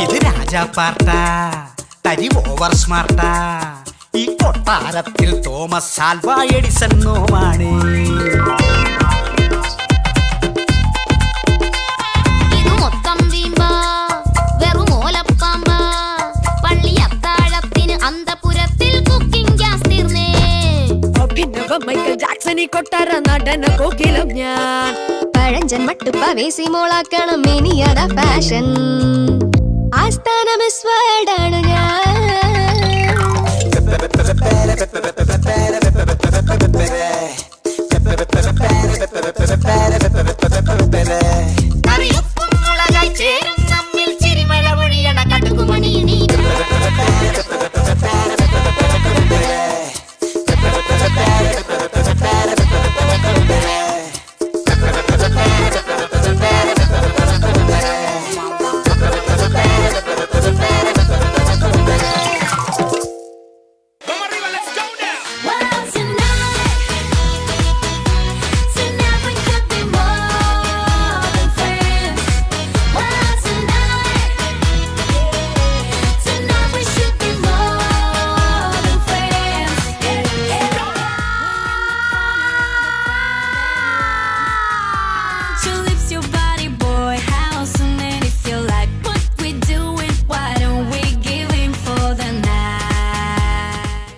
ഇത് രാജാപ്പാർട്ടാ തരി ഓവർ സ്മാർട്ടാ ഈ കൊട്ടാരത്തിൽ തോമസ് ആൽവാ എഡിസൺ നോമാണ് ഇത് മൊത്തം വീമ്പാ വെറും ഓലപ്പാമ്പാ പള്ളി അത്താഴത്തിന് അന്തപുരത്തിൽ കുക്കിംഗ് ഗ്യാസ് തീർന്നേ അഭിനവ മൈക്കൽ ജാക്സണി കൊട്ടാര നടന കോകിലം ഞാൻ പഴഞ്ചൻ മട്ടുപ്പ വേസി മോളാക്കണം ഇനിയതാ ഫാഷൻ ആസ്ഥാന മിസ് വേൾഡ് ആണ് ഞാൻ കറിയുപ്പും മുളകായി ചേരും നമ്മിൽ ചിരിമഴ ഒഴിയണ കടുകുമണി നീ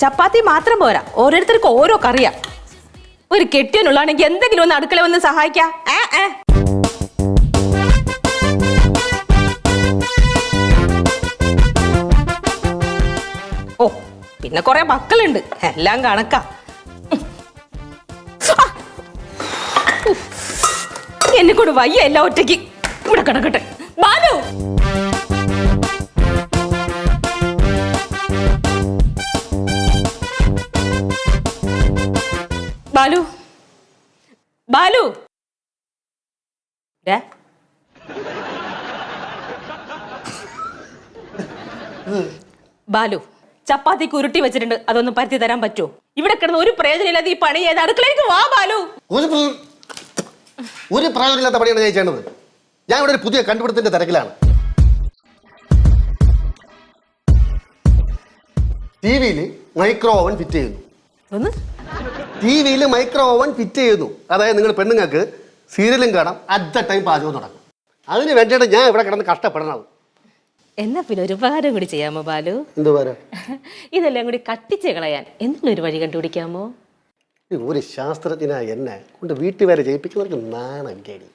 ചപ്പാത്തി മാത്രം പോരാ, ഓരോരുത്തർക്കും ഓരോ കറിയാ. ഒരു കെട്ടിയനുള്ളാണെങ്കിൽ എന്തെങ്കിലും ഒന്ന് അടുക്കള വന്ന് സഹായിക്കാം. ഓ പിന്നെ കൊറേ മക്കളുണ്ട്, എല്ലാം കണക്കാ. എന്നെ കൊണ്ട് വയ്യ എല്ലാം ഒറ്റയ്ക്ക്. ഇവിടെ കിടക്കട്ടെ. ബാലു ബാലു ബാലു ബാലു ചപ്പാത്തി ഉരുട്ടി വെച്ചിട്ടുണ്ട്, അതൊന്ന് പരത്തി തരാൻ പറ്റുമോ? ഇവിടെ കിടന്ന് ഒരു പ്രയോജനമില്ലാതെ ഈ പണി ചെയ്ത് അടുക്കളയിലേക്ക് വാ ബാലു. ഒരു പ്രയോജനമില്ലാത്ത പണിയാണ് ഞാൻ ചെയ്യേണ്ടത്. ഞാൻ ഇവിടെ ഒരു പുതിയ കണ്ടുപിടുത്തത്തിന്റെ തിരക്കിലാണ്. ടിവിയിൽ മൈക്രോ ഓവൻ ഫിറ്റ് ചെയ്യുന്നു. ടിവിയിൽ മൈക്രോ ഓവൻ ഫിറ്റ് ചെയ്യുന്നു. അതായത് നിങ്ങൾ പെണ്ണുങ്ങൾക്ക് സീരിയലും കാണാം, അറ്റ് ദ ടൈം പാചകവും നടക്കും. അതിന് വേണ്ടിയിട്ട് ഞാൻ ഇവിടെ കിടന്ന് കഷ്ടപ്പെടണത്. എന്നാ പിന്നെ ഒരു ഉപകാരം കൂടി ചെയ്യാമോ ബാലു? എന്തുപകാരം? ഇതെല്ലാം കൂടി കത്തിച്ച് കളയാൻ എന്തെങ്കിലും ഒരു വഴി കണ്ടുപിടിക്കാമോ? ഒരു ശാസ്ത്രജ്ഞനായ എന്നെ കൊണ്ട് വീട്ടിൽ വരെ ജയിപ്പിക്കുന്നവർക്ക് നാണം കേടി.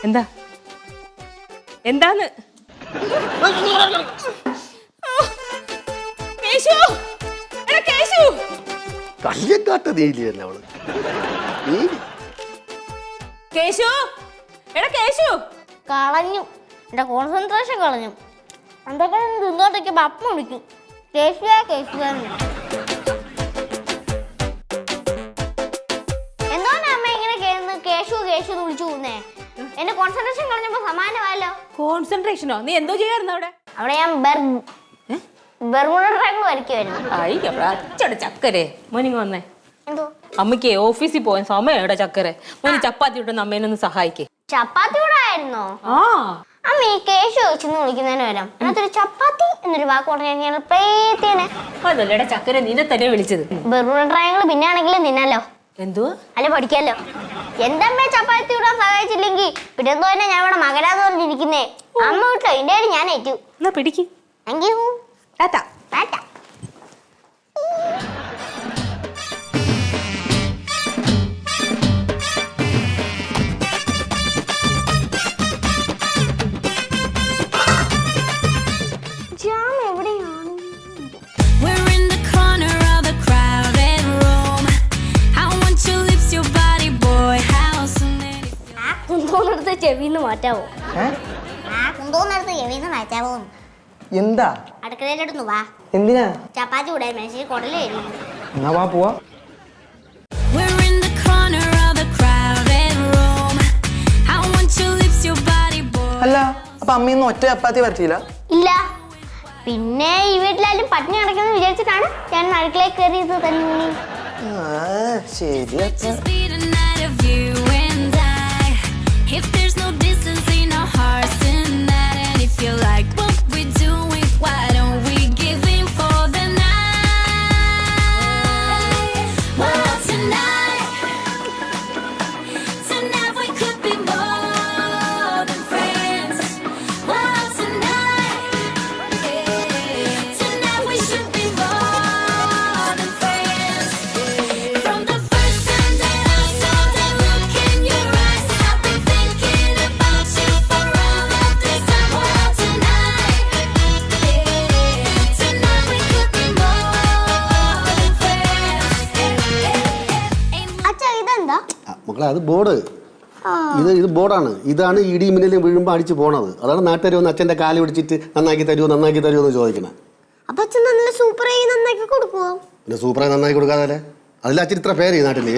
എന്താ എന്താന്ന് കല്യക്കാട്ട് നീലിയല്ലേ അവള്. കളഞ്ഞു, എന്റെ കോൺസെൻട്രേഷൻ കളഞ്ഞു. എന്തൊക്കെ തിന്നോട്ടേക്ക് അപ്പം വിളിക്കും എന്തോന്നാ അമ്മ ഇങ്ങനെ കേശു കേശു എന്ന് വിളിച്ചു പോകുന്നേ? എന്റെ കോൺസെൻട്രേഷൻ കളഞ്ഞപ്പോ സമാനമായല്ലോ. കോൺസെൻട്രേഷനോ? നീ എന്തോ ചെയ്യായിരുന്നു അവിടെ? അവിടെ ഞാൻ ബർമുഡ ട്രയാങ്കിൾ വരയ്ക്കുമായിരുന്നു. ചക്കരെ മോനിങ് വന്നേ. എന്തോ അമ്മയ്ക്ക് ഓഫീസിൽ പോകാൻ സമയം എവിടെ ചക്കരെ? മോന് ചപ്പാത്തി ഇട്ടൊന്ന് അമ്മേനൊന്ന് സഹായിക്കേ. ചപ്പാത്തി കൂടെ ആയിരുന്നോ? അമ്മ ഈ കേശു വെച്ചെന്ന് വിളിക്കുന്നതിന് വരാം അതിനകത്തൊരു ചപ്പാത്തി എന്നൊരു വാക്ക് പറഞ്ഞാൽ പ്രേത്തേനെ. അതല്ലേടാ ചക്കരെ നിന്നെ തന്നെ വിളിച്ചത്. ബർമുഡ ട്രയാങ്കിൾ പിന്നെ ആണെങ്കിലും നിന്നല്ലോ. എന്തുവാ? അല്ല പഠിക്കാലോ. എന്തമ്മേ ചപ്പാത്തി ഇടാൻ സഹായിച്ചില്ലെങ്കിൽ പിന്നെ എന്തോ തന്നെ ഞാൻ ഇവിടെ മകരാന്ന് പറഞ്ഞിരിക്കുന്നേ. അമ്മ വിട്ടോ, ഇതിന്റെ ഞാൻ ഏറ്റു. എന്നാ പിടിക്ക്. Thank you. Tata. Tata. Jam എവിടെയാണ്? കുന്തോന്നെടുത്ത് ചെവിന്ന് മാറ്റാവോ? കുന്തോന്നെടുത്ത് ചെവിന്ന് മാറ്റാവോ? എന്താ? അടുക്കളയിലെടുന്നു വാ. എന്തിനാ? ചപ്പാത്തി കൂടെ മേശയിൽ കുടല്. എന്നാ വാ പോവാ. We're in the corner of the crowded room. I want your lips, your body, boy. അല്ല അപ്പൊ അമ്മയിന്ന് ഒറ്റ ചപ്പാത്തി പറ്റിയില്ല? ഇല്ല. പിന്നെ ഈ വീട്ടിലായാലും പട്ടിണി കിടക്കുന്നു വിചാരിച്ചിട്ടാണ് ഞാൻ അടുക്കളയിൽ കയറിയത് തന്നെ. ശരി. Just be the night of you and I. If there's no distance in our hearts tonight, and if you like what we're doing, why don't we give in for the night? Well, tonight we could be more than friends. Well, tonight we should be more than friends. From the first time that I saw that look in your eyes, I've been thinking about you for all of this time. Well, tonight we could be more than friends. അച്ഛാ ഇതെന്താ? മക്കളെ അത് board. ഇത് ബോർഡാണ്. ഇതാണ് ഇടി മിന്നലും വീഴുമ്പോൾ അടിച്ച് പോണത്. അതാണ് നാട്ടുകാർ വന്ന് അച്ഛൻ്റെ കാല് പിടിച്ചിട്ട് നന്നാക്കി തരുമോ എന്ന് ചോദിക്കണം. അപ്പൊ അച്ഛൻ നല്ല സൂപ്പറായി നന്നാക്കി കൊടുക്കുവോ? പിന്നെ സൂപ്പറായി നന്നാക്കി കൊടുക്കാതെ അതിൽ അച്ഛൻ ഇത്ര പേര് ഈ നാട്ടില്.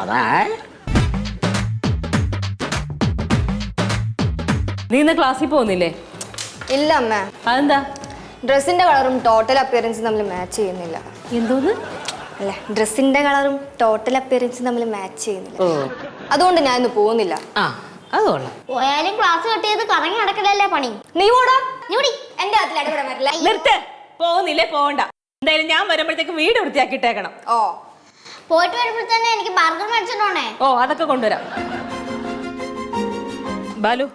അതാ നീ ഇന്ന് ക്ലാസ്സിൽ പോകുന്നില്ലേ? ഇല്ല അമ്മ, അതെന്താ? ഡ്രസ്സിന്റെ കളറും ടോട്ടൽ അപ്പിയറൻസും തമ്മിൽ മാച്ച് ചെയ്യുന്നില്ല. എന്തോന്ന്? അല്ല, ഡ്രസ്സിന്റെ കളറും ടോട്ടൽ അപ്പിയറൻസും തമ്മിൽ മാച്ച് ചെയ്യുന്നില്ല. അതുകൊണ്ട് ഞാൻ ഇന്ന് പോകുന്നില്ല. ആ അത് കൊള്ളാം. പോയാലും ക്ലാസ് കട്ട് ചെയ്ത് കറങ്ങി നടക്കലല്ലേ പണി. നീ പോടാ, നീ ഓടി. എന്റെ അതിൽ അടിപൊളി വരില്ല. നിർത്ത്. പോകുന്നില്ലേ? പോകണ്ട. എന്തായാലും ഞാൻ വരുമ്പോഴത്തേക്ക് വീട് വൃത്തിയാക്കിയിട്ടേക്കണം. ഓ, പോയിട്ട് വരുമ്പോൾ തന്നെ എനിക്ക് ബർഗർ മേടിച്ചിട്ടോണേ. ഓ അതൊക്കെ കൊണ്ടുവരാം. ബാലു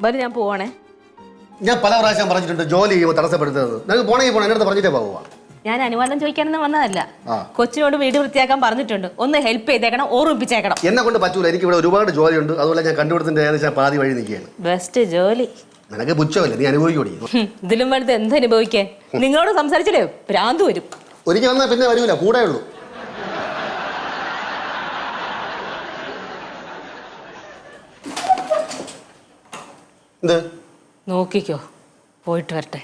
ബാലു ഞാൻ പോവാണേ. ഞാൻ പല പ്രാവശ്യം പറഞ്ഞിട്ടുണ്ട് ജോലി ചെയ്യുമ്പോൾ തടസ്സപ്പെടുത്തത്. നിങ്ങൾക്ക് പോണെങ്കിൽ പോകണം. എൻ്റെ അടുത്ത് പറഞ്ഞിട്ടേ പോവാ. ഞാൻ അനുവാദം ചോദിക്കാനൊന്നും വന്നതല്ല. കൊച്ചിനോട് വീട് വൃത്തിയാക്കാൻ പറഞ്ഞിട്ടുണ്ട്. ഒന്ന് ഹെൽപ്പ് ചെയ്തേക്കണം, ഓർമ്മിപ്പിച്ചേക്കണം. എന്നെ കൊണ്ട് പറ്റൂല. എനിക്ക് ഇവിടെ ഒരുപാട് ജോലിയുണ്ട്. അതുപോലെ ഞാൻ കണ്ടുപിടുത്തിന്റെ ഏകദേശം പാതി വഴി നിൽക്കുകയാണ്. ബെസ്റ്റ് ജോലി. നിനക്ക് പുച്ഛമല്ലേ, നീ അനുഭവിക്കൂടി. ഇതിലും വലുത് എന്ത് അനുഭവിക്കാൻ? നിങ്ങളോട് സംസാരിച്ചില്ലേ ഭ്രാന്ത് വരും. ഒരിക്കൽ വന്നാൽ പിന്നെ വരൂല, കൂടെ ഉള്ളൂ. എന്ത് നോക്കിക്കോ, പോയിട്ട് വരട്ടെ.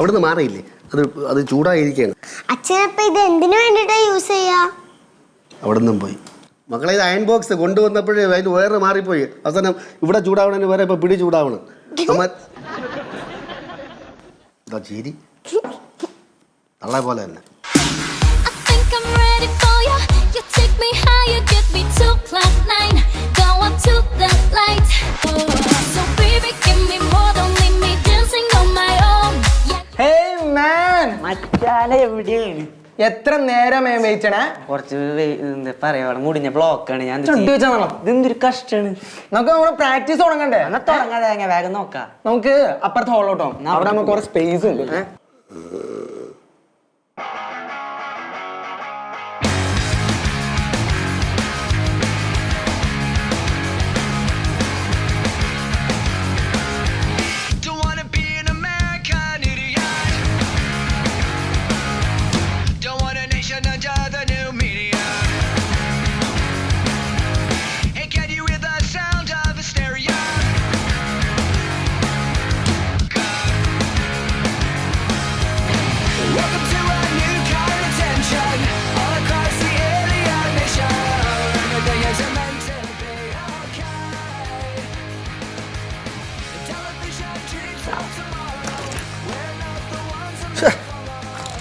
അവിടുന്ന് മാറിയില്ലേ? അത് ചൂടായിരിക്കുകയാണ്. അച്ഛനപ്പ ഇത് എന്തിനു വേണ്ടിട്ടാ യൂസ് ചെയ്യാ? അവിടുന്ന് പോയി മക്കളെ. ഇത് അയൺ ബോക്സ് കൊണ്ടുവന്നപ്പോഴേ അതിന് വേറെ മാറിപ്പോയി. അവസാനം ഇവിടെ ചൂടാവണതിന് വേറെ ഇപ്പൊ പിടി ചൂടാവണം. ചിരി തള്ളെ പോലെ തന്നെ. I think I'm ready for you. You take me higher, get me to cloud nine. Go up to the light. So baby, give me more, don't leave me dancing on my own. Hey man, മച്ചാനെ എവിടെയാണ്? എത്ര നേരമേ വെയിച്ചണേ? കുറച്ച് പറയാ മുടിഞ്ഞ ബ്ലോക്കാണ്. ഞാൻ ഇതെന്തൊരു കഷ്ടാണ്. നമുക്ക് നമ്മുടെ പ്രാക്ടീസ് തുടങ്ങണ്ടേ? എന്നാ തുടങ്ങാതെ വേഗം നോക്കാം. നമുക്ക് അപ്പുറത്ത് ഹോളോട്ടോ, അവിടെ നമുക്ക് കുറെ സ്പേസ് ഉണ്ട്.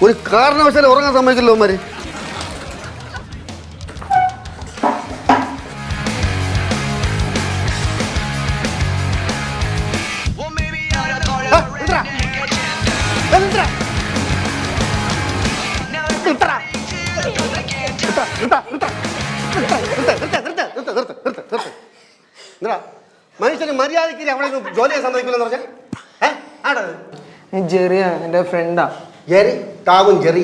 ഒരു കാരണവശാലും ഉറങ്ങാൻ സമ്മതിക്കില്ല അവന്മാര്. മനുഷ്യന് മര്യാദക്ക് അവിടെ ജോലിയെ സമ്മതിക്കില്ലെന്ന് പറഞ്ഞാൽ ജെറിയാ എന്റെ ഫ്രണ്ടാ. ജെറി താവും ജെറി.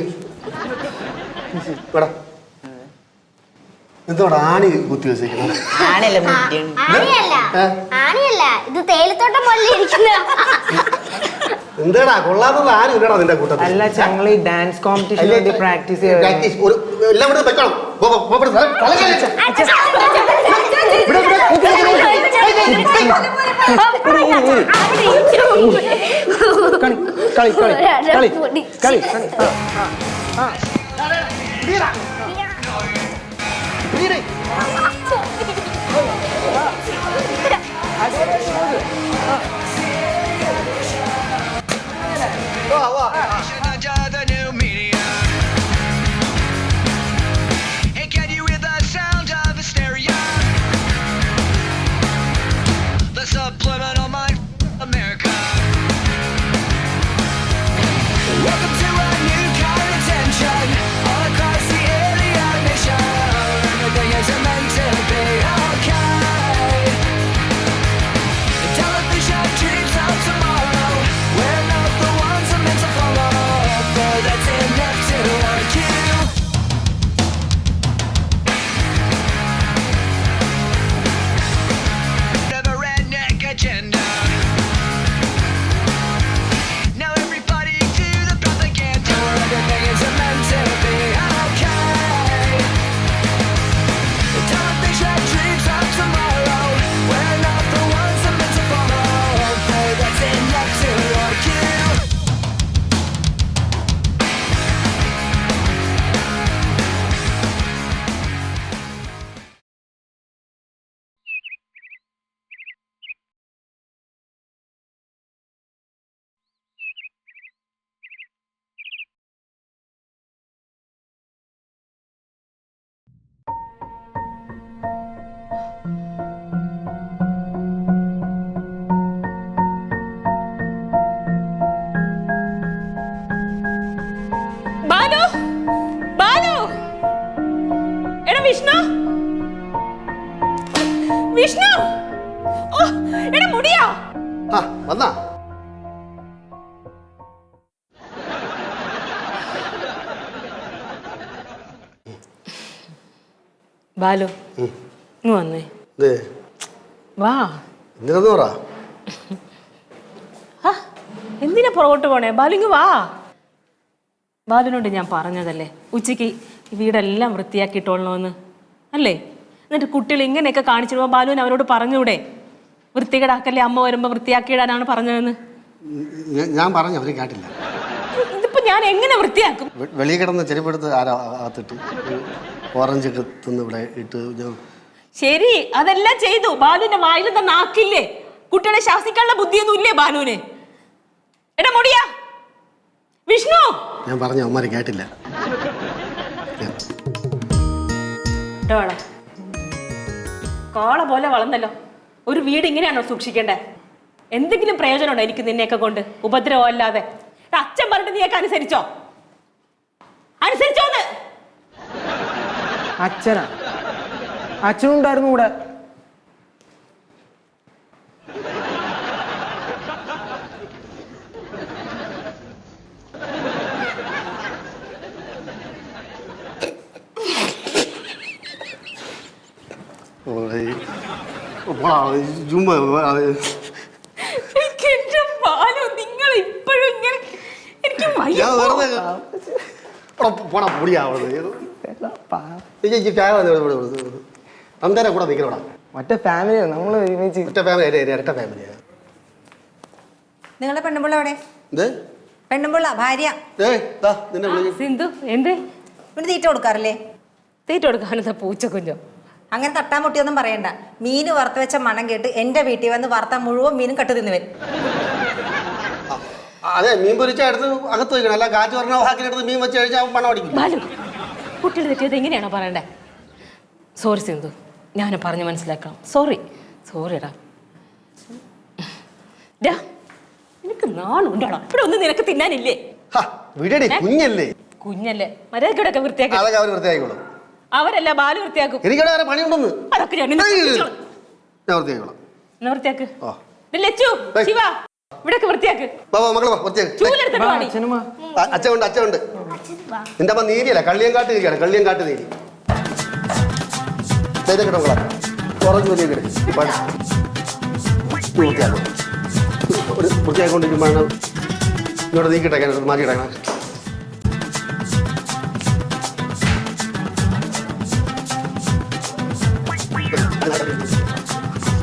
എന്തോടാ ആണി കുത്തി വെച്ചേക്കുന്നത്? ആണിയല്ല, ഇത് തേയിലത്തോട്ടം പോലെ ഇരിക്കുന്ന. എന്താടാ കൊള്ളാത്തത്? ആരും ഇല്ലടാ നിന്റെ കൂട്ടത്തിൽ. അല്ല ഞങ്ങൾ ഈ ഡാൻസ് കോമ്പറ്റീഷൻ പ്രാക്ടീസ് എല്ലാം കൂടെ വെക്കണം. കളി കളി കളി കളി കളി ആ Subliminal mind, America. Welcome to a new kind of tension all across the alien mission. Everything isn't meant to be okay. The television dreams of tomorrow. We're not the ones I'm meant to follow, but that's enough to argue. Agenda. Now everybody do the propaganda. Everything is meant to be okay. The television dreams of tomorrow. We're not the ones I'm meant to follow, but that's enough to argue. Balu Balu എടാ വിഷ്ണു വിഷ്ണു ഓ എടാ മുടിയാ ആ വന്നാ ബാലു ഇങ്ങ് വന്നേ ഇത് വാ എന്തിനാന്ന് പറ ആ, എന്തിനാ പുറകോട്ട് പോണേ ബാലു ഇങ്ങ് വാ ബാലുവിനോട് ഞാൻ പറഞ്ഞതല്ലേ ഉച്ചയ്ക്ക് ഈ വീടെല്ലാം വൃത്തിയാക്കിയിട്ടോളണമെന്ന് അല്ലേ എന്നിട്ട് കുട്ടികൾ ഇങ്ങനെയൊക്കെ കാണിച്ചിടുമ്പോൾ ബാലുവിന് അവരോട് പറഞ്ഞൂടെ വൃത്തികേടാക്കല്ലേ അമ്മ വരുമ്പോൾ വൃത്തിയാക്കിയിടാനാണ് പറഞ്ഞതെന്ന് ഞാൻ പറഞ്ഞു അവര് കേട്ടില്ല. ഇതിപ്പോ ഞാൻ എങ്ങനെ വൃത്തിയാക്കും? വെളിയിൽ കിടന്ന് ചെരുപ്പെടുത്ത് ആരാ അകത്തിട്ട് ഓറഞ്ച് ഒക്കെ തിന്ന് ഇവിടെ ഇട്ട് ശരി അതെല്ലാം ചെയ്തു. ബാലുവിന്റെ വായിൽ നാക്കില്ലേ? കുട്ടികളെ ശാസിക്കാനുള്ള ബുദ്ധിയൊന്നും ഇല്ലേ ബാലുവിന്? എടാ മുടിയാ വിഷ്ണു, ഞാൻ പറഞ്ഞു അവന്മാരെ കേട്ടില്ല. കോള പോലെ വളർന്നല്ലോ. ഒരു വീട് ഇങ്ങനെയാണോ സൂക്ഷിക്കേണ്ടേ? എന്തെങ്കിലും പ്രയോജനമുണ്ടോ എനിക്ക് നിന്നെയൊക്കെ കൊണ്ട്? ഉപദ്രവം അല്ലാതെ. അച്ഛൻ പറഞ്ഞിട്ട് നീയൊക്കെ അനുസരിച്ചോ? അനുസരിച്ചോന്ന്? അച്ഛനാ? അച്ഛനുണ്ടായിരുന്നു കൂടെ. നിങ്ങൾ ഇപ്പോഴും ഇങ്ങനെ എനിക്ക് അന്തര കൂടെ നിൽക്കണോടാ. മറ്റേ ഫാമിലിയാണ് നമ്മള് ഒറ്റ ഫാമിലി, ഇരട്ട ഫാമിലിയാണ്. നിങ്ങളെ പെണ്ണുമ്പിള്ള എവിടെ? പെണ്ണുമ്പിള്ള ഭാര്യ സിന്ധു എന്തേ പിന്നെ തീറ്റ കൊടുക്കാറില്ലേ? തീറ്റ കൊടുക്കാനെന്താ പൂച്ച കുഞ്ഞോ? അങ്ങനെ തട്ടാമുട്ടിയൊന്നും പറയണ്ട. മീന് വറുത്ത് വെച്ച മണം കേട്ട് എന്റെ വീട്ടിൽ വന്ന് വറുത്ത മുഴുവൻ മീനും കട്ട് തിന്നുവൻ. അതെ, മീൻ പൊരിച്ച എടുത്ത് അകത്ത് വയ്ക്കണം. അല്ല കാറ്റ് പറഞ്ഞ വാക്കിലെടുത്ത് മീൻ വെച്ച് കഴിച്ചാൽ മണം അടിക്കും. കുട്ടിയുടെ തെറ്റിയത് എങ്ങനെയാണോ പറയണ്ടേ? സോറി സിന്ധു, ഞാൻ പറഞ്ഞു മനസ്സിലാക്കണം. സോറിടാ. നിനക്ക് നാളുണ്ടാണോ? ഇവിടെ ഒന്നും നിനക്ക് തിന്നാനില്ലേ? കുഞ്ഞല്ലേ, മര്യാദയ്ക്ക് വൃത്തിയാക്കി. അവരല്ല ബാലു വൃത്തിയാക്കും. എനിക്കവിടെ വേറെ പണിയുണ്ടെന്ന്. അതൊക്കെ ഞാൻ വൃത്തിയാക്കണം. വൃത്തിയാക്ക്. ലച്ചു, ശിവ, ഇവിടൊക്കെ വൃത്തിയാക്ക്. അച്ഛനുണ്ട്. നിന്റെ അമ്മ നീരിയല്ല, കള്ളിയങ്കാട്ട് നീരിയാണ്. കള്ളിയങ്കാട്ട് നീരി കുറച്ച് വലിയ വൃത്തിയാക്കൊണ്ടിരിക്കുമ്പോൾ ഇങ്ങോട്ട് നീക്കിട്ടേക്കാൻ മാറ്റിയിട്ടേക്കണം.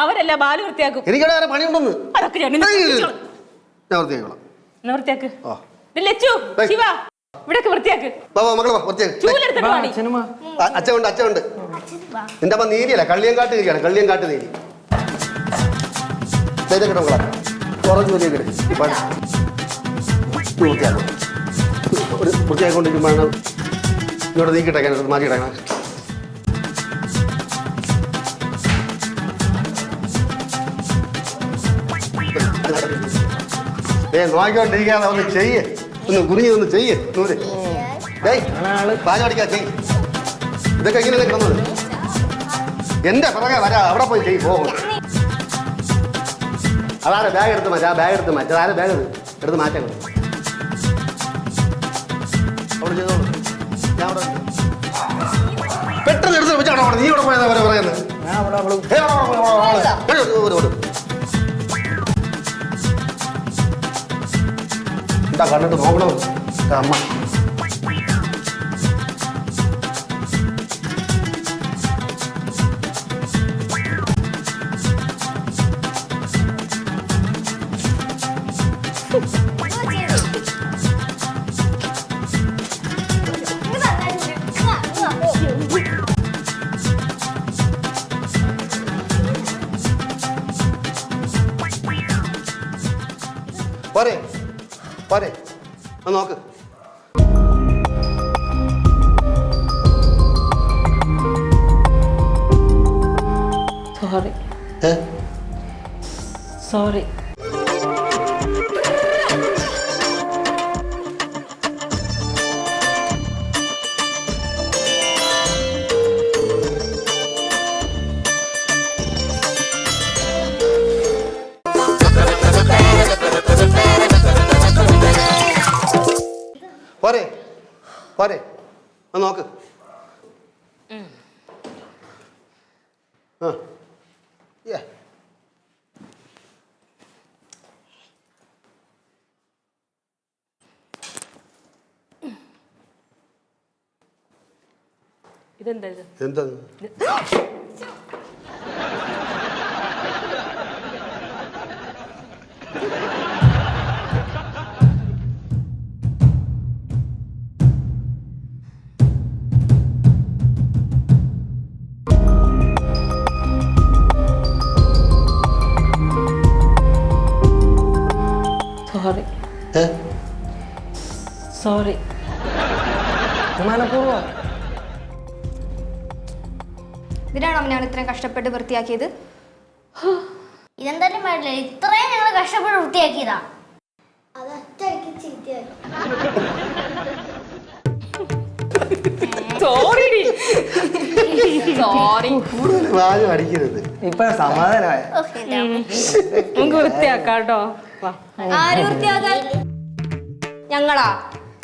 അവരല്ല ബാലു വൃത്തിയാക്കും. എനിക്കവിടെ വേറെ പണിയുണ്ടെന്ന്. അതൊക്കെ ഞാൻ നിന്നെ പഠിപ്പിച്ചോളാം. ഞാൻ വൃത്തിയാക്കണം. എന്നാ വൃത്തിയാക്ക്. ആ. ഇത് ലച്ചു, ശിവ, ഇവിടൊക്കെ വൃത്തിയാക്ക്. മക്കളെ വൃത്തിയാക്ക്. ചൂലെടുത്തിട്ട് വാടി. അച്ഛനുണ്ട്. നിന്റെ അമ്മ നീരിയല്ല, കള്ളിയങ്കാട്ട് നീരിയാണ്. കള്ളിയങ്കാട്ട് നീരി. ഇതൊക്കെ മക്കളെ കുറച്ച് ജോലിയൊക്കെ വൃത്തിയാക്കൊണ്ടിരിക്കുമ്പോഴാണ് ഇങ്ങോട്ട് നീക്കിട്ടേക്കാൻ മാറ്റിയിട്ടേക്കണം. നോക്കിക്കൊണ്ടിരിക്കാതെ ഒന്ന് ചെയ്യ്, ഒന്ന് കുനിഞ്ഞ് ഒന്ന് ചെയ്യ്. പാചകം അടിക്കാ ചെയ്യ്. ഇതൊക്കെ എങ്ങനെയല്ലേ കിടന്നത്? എന്റെ പിറകെ വരാ, അവിടെ പോയി ചെയ്യ്. പോകും. അതാണ് ബാഗ് എടുത്ത് മാറ്റാ, ബാഗ് എടുത്ത് മാറ്റാ. അതാരെ ബാഗ് എടുത്ത് മാറ്റാൻ അവിടെ ചെയ്തോളൂ. ഞാൻ അവിടെ പെട്ടെന്ന് എടുത്ത് വെച്ചാണോ നീ ഇവിടെ പോയതാ പറയുന്നത്? എന്താ കണ്ടിട്ട് നോക്കണോ അമ്മ? പോരെ പോരെ നോക്ക്. Sorry sorry. പോരെ പോരെ നോക്ക്. ഇതെന്താ ഇത്? എന്താ സോറി സോറി. ഇതിനാണോ ഞാൻ ഇത്രയും കഷ്ടപ്പെട്ട് വൃത്തിയാക്കിയത്? ഇതെന്തായാലും പാടില്ല, ഇത്രയും ഞങ്ങൾ കഷ്ടപ്പെട്ട് വൃത്തിയാക്കിയതാ. അത് ഒറ്റയ്ക്ക് ചീത്തയായി. Sorry sorry. വാചകം അടിക്കരുത്. ഇപ്പൊ സമാധാനമായ നമുക്ക് വൃത്തിയാക്കാട്ടോ. ആര് വൃത്തിയാക്കാൻ? ഞങ്ങളാ?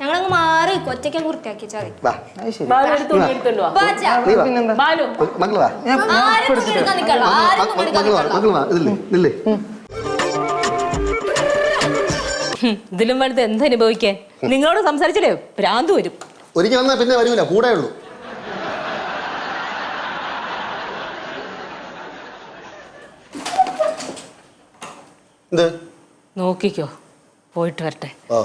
ഞങ്ങളങ്ങ് മാറി ഒറ്റയ്ക്ക് വൃത്തിയാക്കി ചതി. ബാലു എടുത്ത് തുണി എടുത്തോണ്ട് വാ. ബാലു മക്കള് വാ. ആരും തുണി എടുക്കാൻ നിൽക്കണ്ട, ആരും തുണി എടുക്കാൻ നിൽക്കണ്ട. മക്കള് വാ. ഇതില്ലേ ഇതിലും വലുത് എന്തനുഭവിക്കാൻ? നിങ്ങളോട് സംസാരിച്ചില്ലേ ഭ്രാന്ത് വരും. ഒരിക്കൽ വന്നാൽ പിന്നെ വരൂല, കൂടെ ഉള്ളൂ. എന്ത് നോക്കിക്കോ, പോയിട്ട് വരട്ടെ. ഓ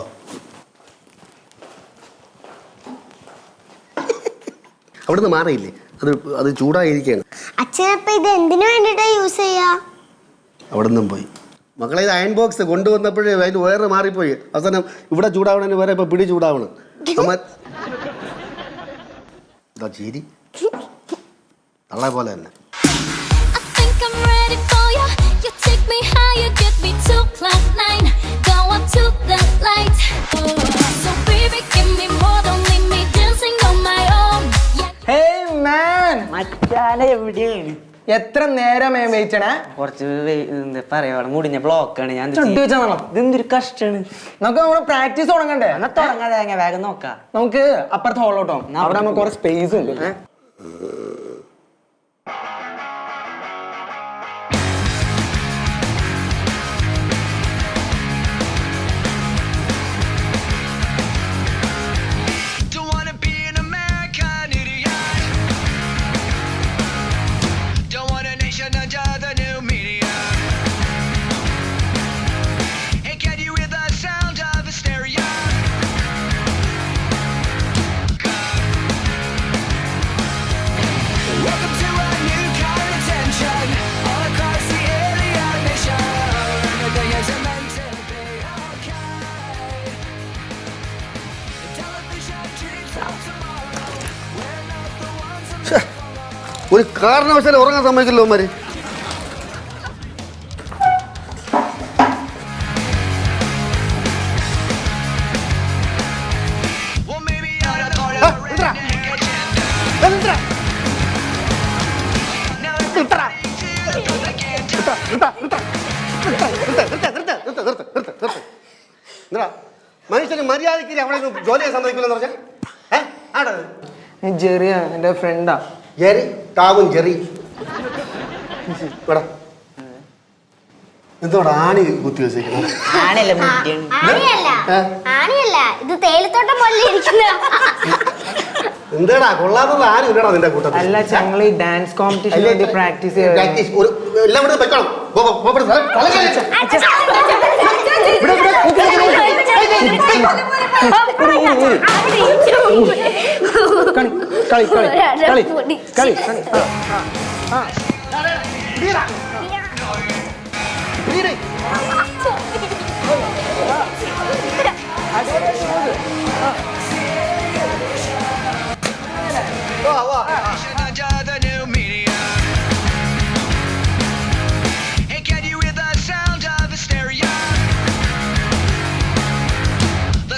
അവിടുന്ന് മാറിയില്ലേ? അത് ചൂടായിരിക്കാണ്. അച്ഛനപ്പ ഇത് എന്തിനു വേണ്ടിട്ടാ യൂസ് ചെയ്യാ? അവിടുന്ന് പോയി മക്കളെ. ഇത് അയൺ ബോക്സ് കൊണ്ടുവന്നപ്പോഴേ അതിന് വയറ് മാറിപ്പോയി. അവസാനം ഇവിടെ ചൂടാവണതിന് വരെ ഇപ്പൊ പിടി ചൂടാവണം. ചിരി തള്ളെ പോലെ തന്നെ. എവിടെയാണ്? എത്ര നേരമേ വെയിറ്റണേ? കുറച്ച് പറയാ മുടിഞ്ഞ ബ്ലോക്കാണ്. ഞാൻ ഇതെന്തൊരു കഷ്ടാണ്. നമുക്ക് നമ്മുടെ പ്രാക്ടീസ് തുടങ്ങണ്ടേ? തുടങ്ങാതെ വേഗം നോക്കാം. നമുക്ക് അപ്പുറത്ത് ഹോളോട്ടോ, അവിടെ നമുക്ക് കുറെ സ്പേസ് ഉണ്ട്. Under the new media. ഒരു കാരണവശാലും ഉറങ്ങാൻ സമ്മതിക്കില്ല അവന്മാര്. മനുഷ്യന് മര്യാദയ്ക്ക് അവിടെ ജോലി ചെയ്യാൻ സമ്മതിക്കില്ലെന്ന് പറഞ്ഞാൽ ജെറിയാ എൻ്റെ ഫ്രണ്ടാ. ജെറി ടാവും ജെറി എന്തോടാ ആണി കുത്തി വെച്ചേക്കുന്നത്? ആണിയല്ല ഇത് തേയിലത്തോട്ടം പോലെ ഇരിക്കുന്ന. എന്താടാ കൊള്ളാത്തുള്ള ആരും ഇല്ലടാ നിന്റെ കൂട്ടത്തിൽ? അല്ല ഞങ്ങൾ ഈ ഡാൻസ് കോമ്പറ്റീഷന് വേണ്ടി പ്രാക്ടീസ് ചെയ്യാം. എല്ലാം കൂടെ വെക്കണം. കളി കളി കളി കളി കളി.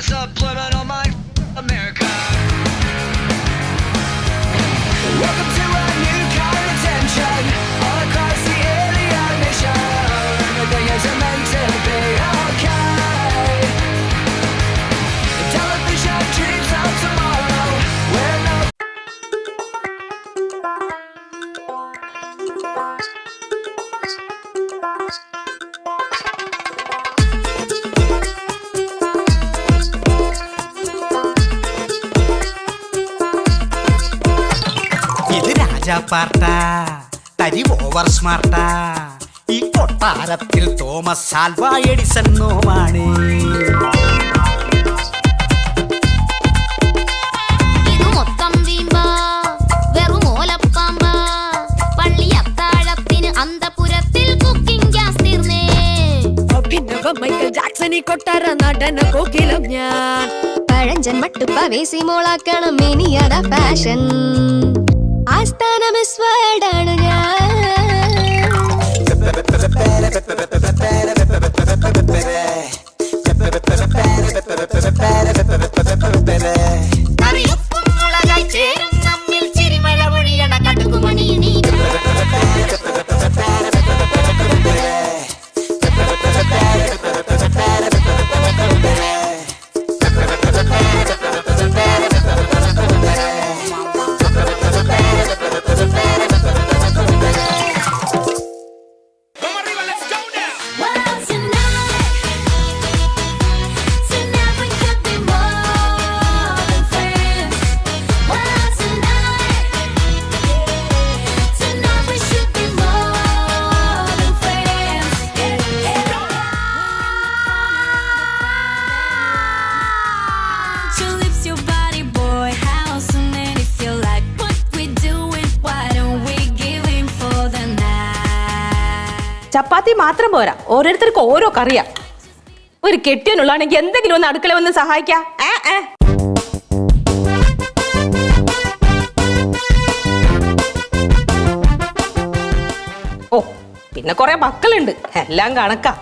Subliminal mind, America. Welcome to a new kind of tension all across the alien mission. Everything isn't meant to be okay. Television dreams of tomorrow, where no. പാർട്ടാ തരി ഓവർ സ്മാർട്ടാ ഈ കൊട്ടാരത്തിൽ തോമസ് ആൽവാ എഡിസൺ നോമാണ്. ഇത് മൊത്തം വീമ്പാ വെറും ഓലപ്പാമ്പ പള്ളി അത്താഴത്തിന് അന്തപുരത്തിൽ cooking gas തീർന്നേ. Abhinava Michael ജാക്സണി കൊട്ടാര നടന കോകിലം ഞാൻ. പഴഞ്ചൻ മട്ടുപ്പ വേസി മോളാക്കണം ഇനിയതാ ഫാഷൻ. ആസ്ഥാന മിസ് വേൾഡാണ് ഞാൻ. കറിയുപ്പും മുളകായി ചേരും നമ്മിൽ ചിരിമഴ പൊഴിയണ കടുകുമണി നീ. ചപ്പാത്തി മാത്രം പോരാ, ഓരോരുത്തർക്കും ഓരോ കറിയാ. ഒരു കെട്ടിയനുള്ളാണെങ്കിൽ എന്തെങ്കിലും ഒന്ന് അടുക്കള വന്ന് സഹായിക്കാ. ഓ പിന്നെ കൊറേ മക്കളുണ്ട്, എല്ലാം കണക്കാ.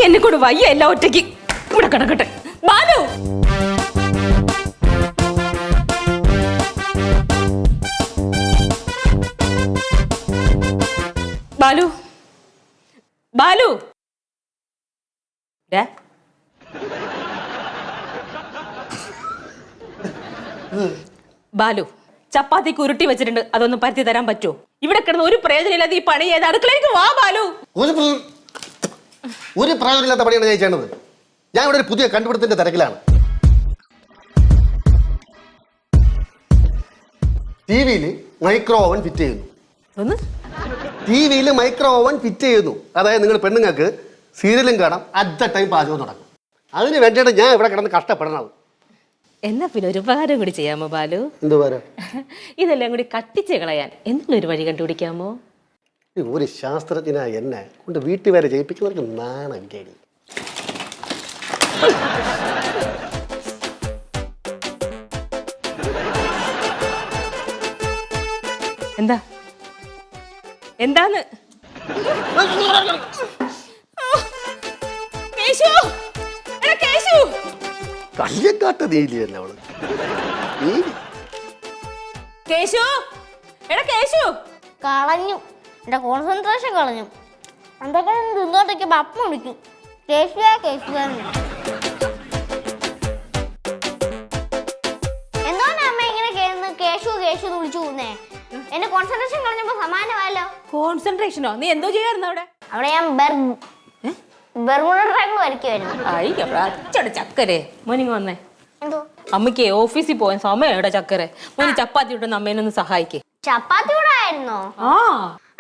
എന്നെ കൊണ്ട് വയ്യ എല്ലാം ഒറ്റയ്ക്ക്. ഇവിടെ കിടക്കട്ടെ. ബാലു ബാലു ബാലു ബാലു ചപ്പാത്തിക്ക് ഉരുട്ടി വെച്ചിട്ടുണ്ട്, അതൊന്ന് പരത്തി തരാൻ പറ്റുമോ? ഇവിടെ കിടന്ന് ഒരു പ്രയോജനം ഇല്ലാതെ ഈ പണി ചെയ്ത് അടുക്കളയിലേക്ക് വാ ബാലു. ഒരു പ്രയോജനമില്ലാത്ത പണിയാണ് ഞാൻ ചെയ്യേണ്ടത്. ഞാൻ ഇവിടെ ഒരു പുതിയ കണ്ടുപിടുത്തത്തിന്റെ തിരക്കിലാണ്. ടിവിയിൽ മൈക്രോ ഓവൻ ഫിറ്റ് ചെയ്യുന്നു. ടിവിയിൽ മൈക്രോ ഓവൻ ഫിറ്റ് ചെയ്യുന്നു. അതായത് നിങ്ങൾ പെണ്ണുങ്ങൾക്ക് സീരിയലും കാണാം, അറ്റ് ദ ടൈം പാചകം നടക്കും. അതിന് വേണ്ടിയിട്ട് ഞാൻ ഇവിടെ കിടന്ന് കഷ്ടപ്പെടണത്. എന്നാ പിന്നെ ഒരു ഉപകാരം കൂടി ചെയ്യാമോ ബാലു? എന്തുപകാരം? ഇതെല്ലാം കൂടി കത്തിച്ച് കളയാൻ എന്തെങ്കിലും ഒരു വഴി കണ്ടുപിടിക്കാമോ? ഒരു ശാസ്ത്രജ്ഞനായ എന്നെ കൊണ്ട് വീട്ടിൽ വരെ ജയിപ്പിക്കുന്നവർക്ക് നാണം കേടി. എന്താ എന്താന്ന് കേശു എടാ കേശു കയ്യക്കാട്ട നീലിയല്ലേ അവള് നീലി കേശു എടാ കേശു കളഞ്ഞു എന്റെ കോൺസെൻട്രേഷൻ കളഞ്ഞു. എന്തൊക്കെ തിന്നോട്ടേക്ക് അപ്പം വിളിക്കും കേശുവേ കേശുവേ എന്താണ് അമ്മ ഇങ്ങനെ കേശു കേശു എന്ന് വിളിച്ചു പോകുന്നേ? എന്റെ കോൺസെൻട്രേഷൻ കളഞ്ഞപ്പോ സമാനമായല്ലോ. കോൺസെൻട്രേഷനോ? നീ എന്തോ ചെയ്യായിരുന്നു അവിടെ? അവിടെ ഞാൻ ബെർമുഡ ട്രയാങ്കിൾ വരയ്ക്കുമായിരുന്നു. അച്ഛടെ ചക്കരെ മോനിങ് വന്നേ. എന്തോ അമ്മയ്ക്ക് ഓഫീസിൽ പോകാൻ സമയം എവിടെ ചക്കരെ? മോന് ചപ്പാത്തി ഇട്ടൊന്ന് അമ്മേനൊന്ന് സഹായിക്കേ. ചപ്പാത്തി കൂടെ ആയിരുന്നോ? ആ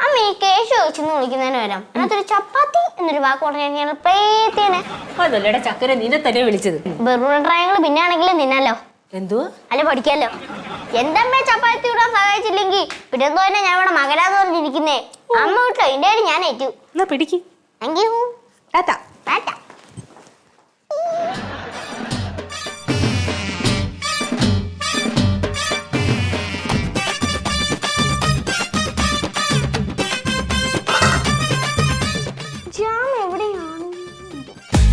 അമ്മ ഈ കേശു വെച്ചെന്ന് വിളിക്കുന്നതിന് വരാം അതിനകത്തൊരു ചപ്പാത്തി എന്നൊരു വാക്ക് പറഞ്ഞു കഴിഞ്ഞാൽ പ്രേത്തേനെ. അതല്ലേടാ ചക്കരെ നിന്നെ തന്നെ വിളിച്ചത്. ബെർമുഡ ട്രയാങ്കിൾ പിന്നെ ആണെങ്കിലും തിന്നാലോ. എന്തോ അല്ല പഠിക്കാലോ. എന്തമ്മേ ചപ്പാത്തി ഇടാൻ സഹായിച്ചില്ലെങ്കിൽ പിന്നെ എന്തോ തന്നെ ഞാൻ ഇവിടെ മകരാന്ന് പറഞ്ഞിരിക്കുന്നേ. അമ്മ വിട്ടോ ഇതിന്റെ പേര് ഞാൻ ഏറ്റു. എന്നാ പിടിക്ക്. Thank you. Tata. Tata. Jam എവിടെയാണ്?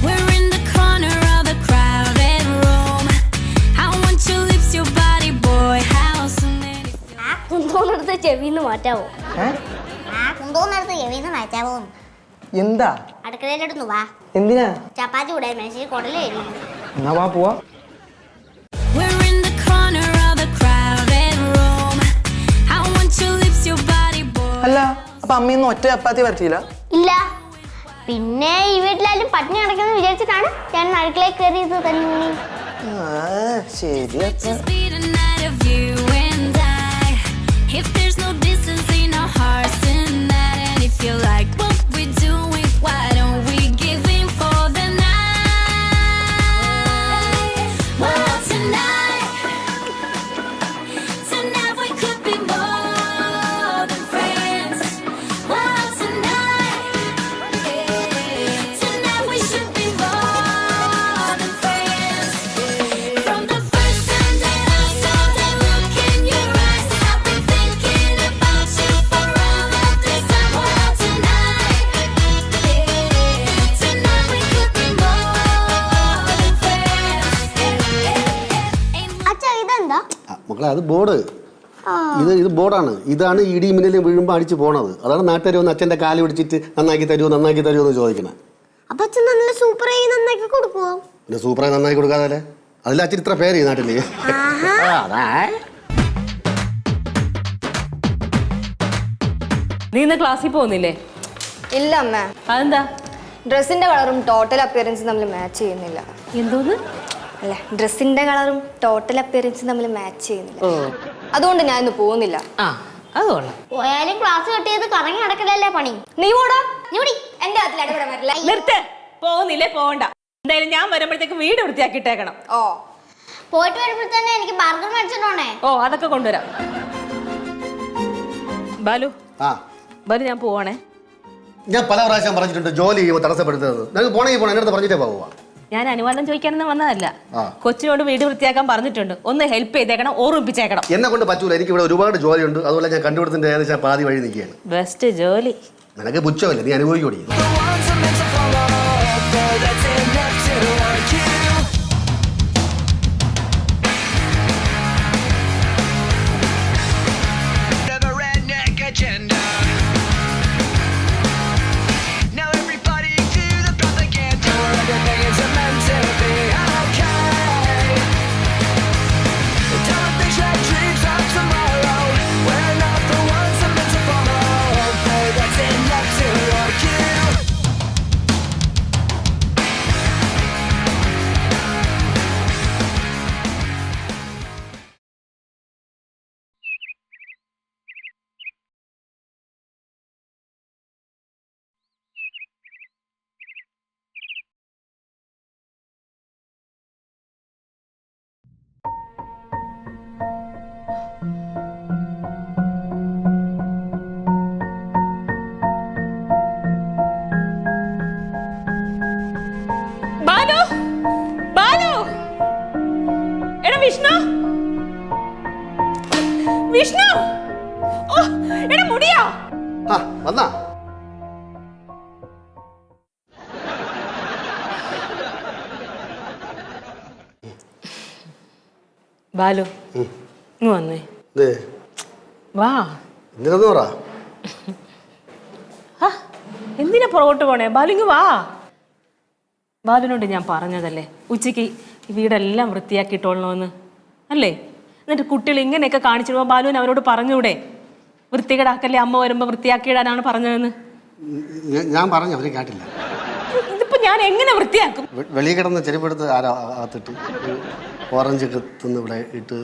We're in the corner of the crowded room. I want your lips, your body, boy. How soon did it feel? ആ കുന്തോന്നെടുത്ത് ചെവിന്ന് മാറ്റാവോ? ആ കുന്തോന്നെടുത്ത് ചെവിന്ന് മാറ്റാവോ? എന്താ? അടുക്കളയിലോട്ടൊന്ന് വാ. എന്തിനാ? ചപ്പാത്തി കൂടെ മേശയിൽ കുടല് കഴിയും. എന്നാ വാ പോവാ. We're in the corner of the crowded room. I want your lips, your body, boy. അല്ല അപ്പൊ അമ്മയൊന്നും ഒറ്റ ചപ്പാത്തി വരച്ചില്ല? ഇല്ല. പിന്നെ ഈ വീട്ടിലായാലും പട്ടിണി കിടക്കുന്നു വിചാരിച്ചിട്ടാണ് ഞാൻ അടുക്കളയിൽ കയറിയത് തന്നെ. ശരി. Just be the night of you and I. If there's no distance in our hearts tonight, and if you like what we're doing, why don't we give in for the night? Well, tonight we could be more than friends. Well, tonight we should be more than friends. From the first time that I saw that look in your eyes, I've been thinking about you for all of this time. Well, tonight we could be more than friends. അച്ഛാ ഇതെന്താ? മക്കളെ അത് board. ഇത് ബോർഡാണ്. ഇതാണ് ഇടി മിന്നലും വീഴുമ്പോൾ അടിച്ച് പോണത്. അതാണ് നാട്ടുകാർ വന്ന് അച്ഛൻ്റെ കാല് പിടിച്ചിട്ട് നന്നാക്കി തരുമോ എന്ന് ചോദിക്കണേ. അപ്പൊ അച്ഛൻ നല്ല സൂപ്പറായി നന്നാക്കി കൊടുക്കുവോ? പിന്നെ സൂപ്പറായി നന്നാക്കി കൊടുക്കാതെ അതിൽ അച്ഛൻ ഇത്ര പേര് ഈ നാട്ടില്. നീ ഇന്ന് ക്ലാസ്സിൽ പോകുന്നില്ലേ? ഇല്ല അമ്മ, അതെന്താ? ഡ്രസ്സിന്റെ കളറും ടോട്ടൽ അപ്പിയറൻസും തമ്മിൽ മാച്ച് ചെയ്യുന്നില്ല. എന്തോന്ന്? അല്ല, ഡ്രസ്സിന്റെ കളറും ടോട്ടൽ അപ്പിയറൻസും തമ്മിൽ മാച്ച് ചെയ്യുന്നില്ല. അതുകൊണ്ട് ഞാൻ ഇന്ന് പോകുന്നില്ല. ആ അത് കൊള്ളാം. പോയാലും ക്ലാസ് കെട്ടിയത് കറങ്ങി നടക്കലല്ലേ പണി. നീ ഓടാ. നീ ഓടി. എന്റെ അതിൽ ഇടപെടാൻ പറ്റില്ല. നിർത്ത്. പോകുന്നില്ലേ? പോകണ്ട. എന്തായാലും ഞാൻ വരുമ്പോഴത്തേക്ക് വീട് വൃത്തിയാക്കിയിട്ടേക്കണം. ഓ, പോയിട്ട് വരുമ്പോൾ തന്നെ എനിക്ക് ബർഗർ മേടിച്ചിട്ടോണേ. ഓ അതൊക്കെ കൊണ്ടുവരാം. ബാലു ബാലു ഞാൻ പോവാണേ. ഞാൻ പല പ്രാവശ്യം പറഞ്ഞിട്ടുണ്ട് ജോലി ചെയ്യുമ്പോൾ തടസ്സപ്പെടുത്തുന്നത്. നിങ്ങൾക്ക് പോണെങ്കിൽ പോകണം. എൻ്റെ അടുത്ത് പറഞ്ഞിട്ടേ പോവാ. ഞാൻ അനുവാദം ചോദിക്കാനൊന്നും വന്നതല്ല. കൊച്ചിനോട് വീട് വൃത്തിയാക്കാൻ പറഞ്ഞിട്ടുണ്ട്. ഒന്ന് ഹെൽപ്പ് ചെയ്തേക്കണം, ഓർമ്മിപ്പിച്ചേക്കണം. എന്നെ കൊണ്ട് പറ്റൂല. എനിക്ക് ഇവിടെ ഒരുപാട് ജോലിയുണ്ട്. അതുപോലെ ഞാൻ കണ്ടുപിടുത്തിന്റെ ഏകദേശം പാതി വഴി നിൽക്കുകയാണ്. ബെസ്റ്റ് ജോലി. നിനക്ക് പുച്ഛമല്ലേ, നീ അനുഭവിക്കൂടി. That's enough to want you. Never redneck agenda. Now everybody to the propaganda. Everything is meant to be okay. Don't think that dreams of tomorrow. We're not the ones I'm meant to follow. Okay, that's enough to want you. Balu Balu എടാ വിഷ്ണു വിഷ്ണു. ഓ വന്നാ ബാലു ഇങ്ങ് വന്നേ ഇത് വാ. എന്തിനൊന്നു പറ. ആ, എന്തിനാ പുറകോട്ട് പോണേ? ബാലു ഇങ്ങ് വാ. ബാലുവിനോട് ഞാൻ പറഞ്ഞതല്ലേ ഉച്ചയ്ക്ക് ഈ വീടെല്ലാം വൃത്തിയാക്കിയിട്ടോളണമെന്ന് അല്ലേ? എന്നിട്ട് കുട്ടികൾ ഇങ്ങനെയൊക്കെ കാണിച്ചിടുമ്പോൾ ബാലുവിന് അവരോട് പറഞ്ഞൂടെ വൃത്തികേടാക്കല്ലേ, അമ്മ വരുമ്പോൾ വൃത്തിയാക്കിയിടാനാണ് പറഞ്ഞതെന്ന്? ഞാൻ പറഞ്ഞു, അവര് കേട്ടില്ല. ഇതിപ്പോ ഞാൻ എങ്ങനെ വൃത്തിയാക്കും? വെളിയിൽ കിടന്ന് ചെരുപ്പെടുത്ത് അകത്തിട്ട് ഓറഞ്ച് ഒക്കെ തിന്ന് ഇവിടെ ഇട്ട്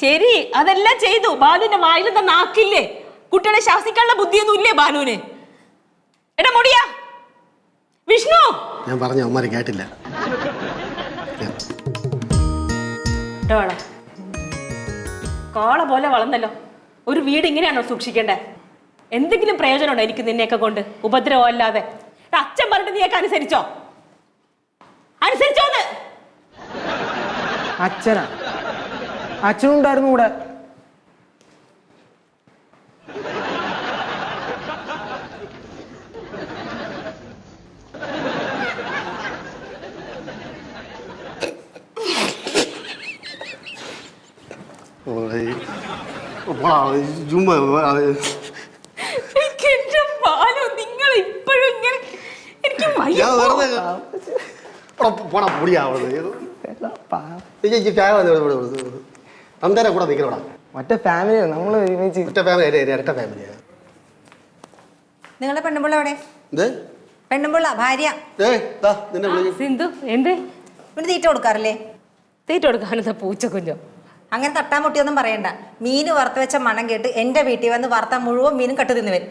ശരി, അതെല്ലാം ചെയ്തു. ബാലുവിന്റെ വായിലെന്താ നാക്കില്ലേ? കുട്ടികളെ ശാസിക്കാനുള്ള ബുദ്ധിയൊന്നും ഇല്ലേ ബാലുവിന്? എടാ മുടിയാ വിഷ്ണു, ഞാൻ പറഞ്ഞു, അവന്മാര് കേട്ടില്ല. കോള പോലെ വളർന്നല്ലോ. ഒരു വീട് ഇങ്ങനെയാണോ സൂക്ഷിക്കേണ്ടേ? എന്തെങ്കിലും പ്രയോജനമുണ്ടോ എനിക്ക് നിന്നെയൊക്കെ കൊണ്ട്? ഉപദ്രവം അല്ലാതെ. അച്ഛൻ പറഞ്ഞിട്ട് നീയൊക്കെ അനുസരിച്ചോ? അനുസരിച്ചോന്ന്? അച്ഛനാ? അച്ഛനുണ്ടായിരുന്നു കൂടെ. നിങ്ങൾ ഇപ്പോഴും ഇങ്ങനെ എനിക്ക് പോടാ പൊടിയാ. തന്തേരെ കൂടെ നിൽക്കണോടാ. മറ്റേ ഫാമിലി നമ്മള് ഒറ്റ ഫാമിലി, ഇരട്ട ഫാമിലിയാ. നിങ്ങളുടെ പെണ്ണുമ്പിള്ള എവിടെ? ഇത് പെണ്ണുമ്പിള്ള ഭാര്യ നിന്നെ വിളിക്കും. സിന്ധു എന്ത് പിന്നെ തീറ്റ കൊടുക്കാറില്ലേ? തീറ്റ കൊടുക്കാനെന്താ പൂച്ചക്കുഞ്ഞോ? അങ്ങനെ തട്ടാമുട്ടിയൊന്നും പറയണ്ട. മീൻ വറുത്ത് വെച്ച മണം കേട്ട് എന്റെ വീട്ടിൽ വന്ന് വറുത്ത മുഴുവൻ മീനും കട്ട് തിന്നു വരും.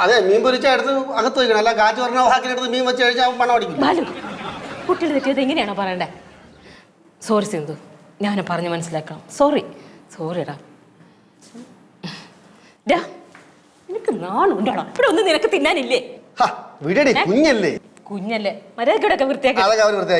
അതെ, മീൻ പൊരിച്ച എടുത്ത് അകത്ത് വയ്ക്കണം. അല്ല കാറ്റ് പറഞ്ഞ വാക്കിലെടുത്ത് മീൻ വെച്ച് കഴിച്ചാൽ മണം അടിക്കും. ബാലു, കുട്ടികൾ തെറ്റിയത് എങ്ങനെയാണോ പറയണ്ടേ? സോറി സിന്ധു, ഞാൻ പറഞ്ഞ് മനസ്സിലാക്കാം. സോറിടാ. നിനക്ക് നാളുണ്ടോടാ? ഇവിടെ ഒന്നും നിനക്ക് തിന്നാനില്ലേ? കുഞ്ഞല്ലേ മര്യാദയ്ക്ക് വൃത്തിയാക്കി.